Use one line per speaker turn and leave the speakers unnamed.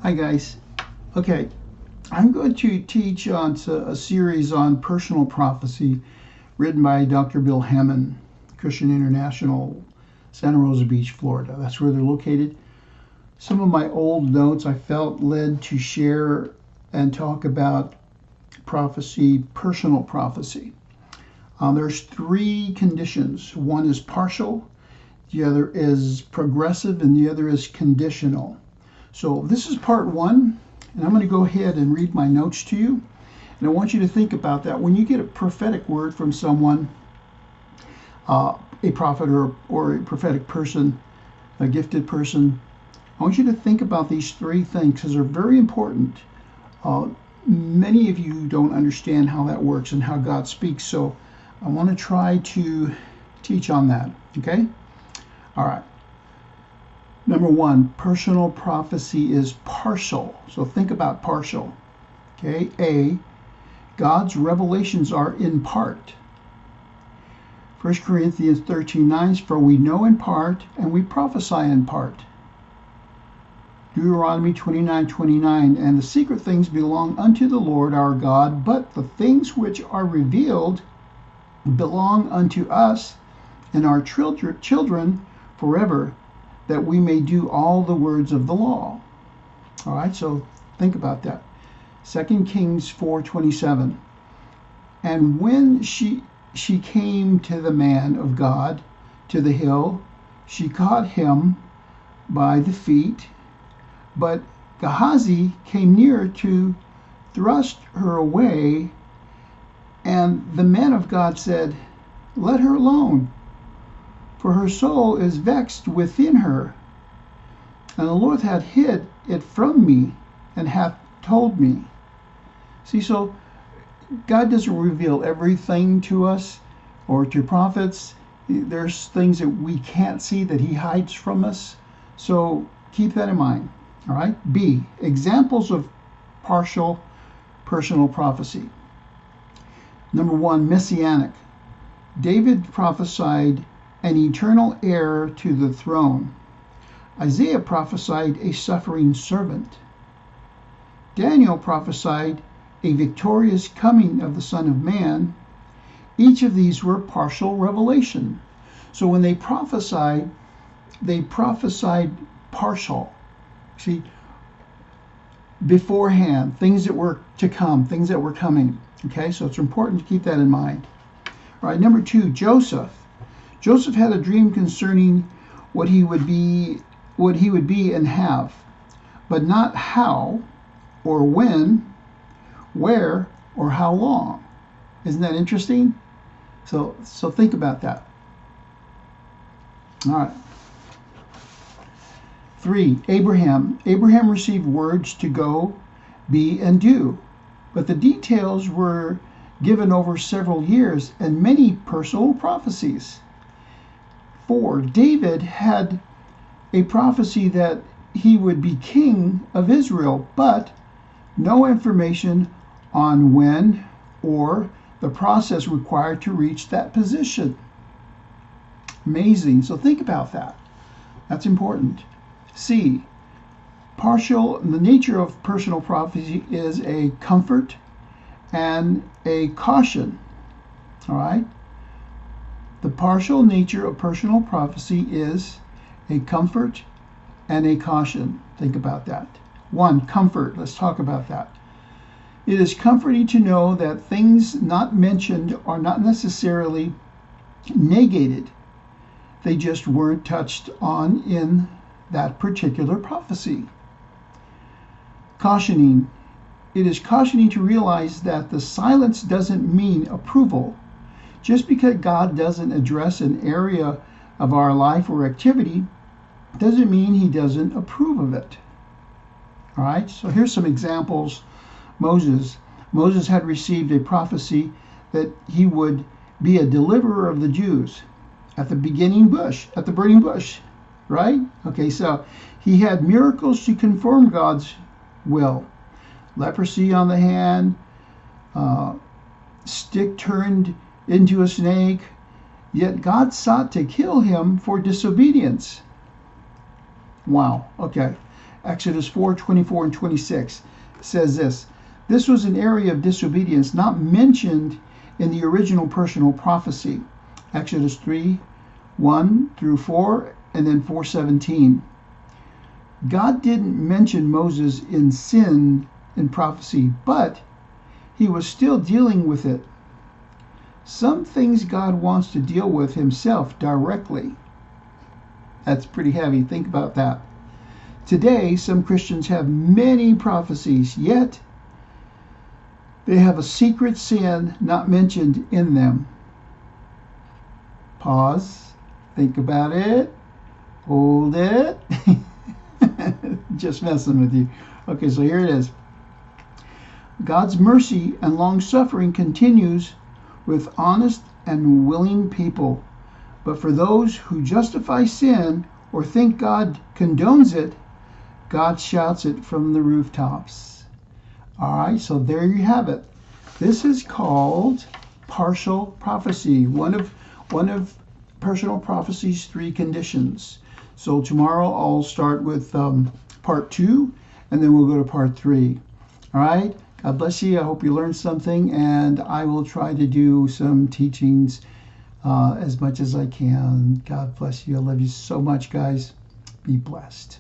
Hi guys. Okay, I'm going to teach on a series on personal prophecy written by Dr. Bill Hammond, Christian International, Santa Rosa Beach, Florida. That's where they're located. Some of my old notes I felt led to share and talk about prophecy, personal prophecy. There's three conditions. One is partial, the other is progressive, and the other is conditional. So this is part one, and I'm going to go ahead and read my notes to you. And I want you to think about that. When you get a prophetic word from someone, a prophet or a prophetic person, a gifted person, I want you to think about these three things because they're very important. Many of you don't understand how that works and how God speaks, so I want to try to teach on that, okay? All right. Number one, personal prophecy is partial. So think about partial. Okay, A, God's revelations are in part. 1 Corinthians 13:9, for we know in part and we prophesy in part. Deuteronomy 29:29, and the secret things belong unto the Lord our God, but the things which are revealed belong unto us and our children forever, that we may do all the words of the law. All right, so think about that. 2 Kings 4:27. And when she came to the man of God to the hill, she caught him by the feet, but Gehazi came near to thrust her away, and the man of God said, let her alone, for her soul is vexed within her. And the Lord hath hid it from me, and hath told me. See, so God doesn't reveal everything to us or to prophets. There's things that we can't see that he hides from us. So keep that in mind. All right. B, examples of partial personal prophecy. Number one, messianic. David prophesied an eternal heir to the throne. Isaiah prophesied a suffering servant. Daniel prophesied a victorious coming of the Son of Man. Each of these were partial revelation. So when they prophesied partial. See, beforehand, things that were to come, things that were coming. Okay, so it's important to keep that in mind. All right, number two, Joseph. Joseph had a dream concerning what he would be and have, but not how or when, where, or how long. Isn't that interesting? So think about that. All right. 3, Abraham. Abraham received words to go, be, and do, but the details were given over several years and many personal prophecies. 4, David had a prophecy that he would be king of Israel, but no information on when or the process required to reach that position. Amazing. So think about that. That's important. C, the nature of personal prophecy is a comfort and a caution. All right? The partial nature of personal prophecy is a comfort and a caution. Think about that. 1, comfort. Let's talk about that. It is comforting to know that things not mentioned are not necessarily negated. They just weren't touched on in that particular prophecy. Cautioning. It is cautioning to realize that the silence doesn't mean approval. Just because God doesn't address an area of our life or activity doesn't mean he doesn't approve of it. All right, so here's some examples. Moses had received a prophecy that he would be a deliverer of the Jews at the burning bush, right? Okay, so he had miracles to confirm God's will. Leprosy on the hand, stick turned into a snake, yet God sought to kill him for disobedience. Wow, okay. Exodus 4:24 and 26 says this. This was an area of disobedience not mentioned in the original personal prophecy. Exodus 3:1 through 4 and then 4:17. God didn't mention Moses in sin in prophecy, but he was still dealing with it. Some things God wants to deal with himself directly. That's pretty heavy. Think about that. Today, some Christians have many prophecies, yet they have a secret sin not mentioned in them. Pause. Think about it. Hold it. Just messing with you. Okay, so here it is. God's mercy and long-suffering continues with honest and willing people. But for those who justify sin or think God condones it, God shouts it from the rooftops. All right, so there you have it. This is called partial prophecy, one of personal prophecy's 3 conditions. So tomorrow I'll start with part 2, and then we'll go to part 3. All right, God bless you. I hope you learned something, and I will try to do some teachings as much as I can. God bless you. I love you so much, guys. Be blessed.